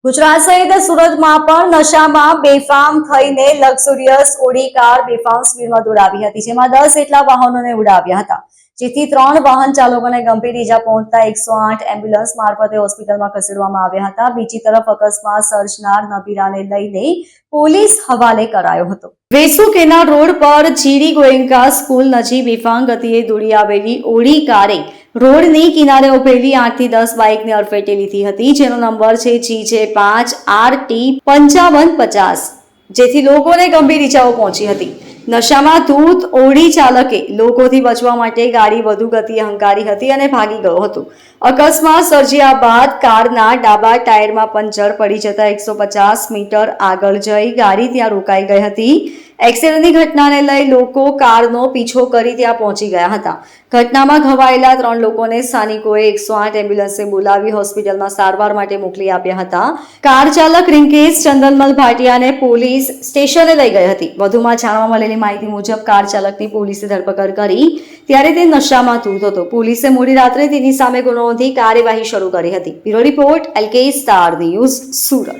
ગુજરાત સહિત સુરતમાં પણ નશામાં બેફામ થઈને લક્ઝુરિયસ ઓડી કાર બેફામ સ્પીડમાં દોડાવી હતી, જેમાં 10 જેટલા વાહનોને ઉડાવ્યા હતા, જેથી 3 વાહન ચાલકોને ગંભીર ઈજા પહોંચતા 108 એમ્બ્યુલન્સ મારફતે હોસ્પિટલમાં ખસેડવામાં આવ્યા હતા. બીજી તરફ અકસ્માત સર્જનાર નબીરાને લઈને પોલીસ હવાલે કરાયો હતો. વેસુ કેનાલ રોડ પર જીડી ગોયંકા સ્કૂલ નજીક બેફામ ગતિએ દોડી આવેલી ઓડી કારે રોડની કિનારે ઉભેલી 8 થી 10 બાઇકને અડફેટે લીધી હતી, જેનો નંબર છે GJ5RT 5550, જેથી લોકોને ગંભીર ઈજાઓ પહોંચી હતી. નશામાં ધૂત ઓડી ચાલકે લોકોથી બચવા માટે ગાડી વધુ ગતિએ હંકારી હતી અને ભાગી ગયો હતો. અકસ્માત સર્જ્યા બાદ કારના ડાબા ટાયરમાં પંચર પડી જતા 150 મીટર આગળ જઈ ગાડી ત્યાં રોકાઈ ગઈ હતી. એક્સિડન્ટની ઘટનાને લઈ લોકો કારનો પીછો કરી ત્યાં પહોંચી ગયા હતા. ઘટનામાં ઘવાયેલા 3 લોકોને સ્થાનિકોએ 108 એમ્બ્યુલન્સે બોલાવી હોસ્પિટલમાં સારવાર માટે મોકલી આપ્યા હતા. કાર ચાલક રિંકેશ ચંદનમલ ભાટિયાને પોલીસ સ્ટેશને લઈ ગઈ હતી. વધુમાં જાણવા મળેલી માહિતી મુજબ કાર ચાલકની પોલીસે ધરપકડ કરી ત્યારે તે નશામાં ધૂત હતો. પોલીસે મોડી રાત્રે તેની સામે ગુનો નોંધી કાર્યવાહી શરૂ કરી હતી. Bureau report LK star news, Surat.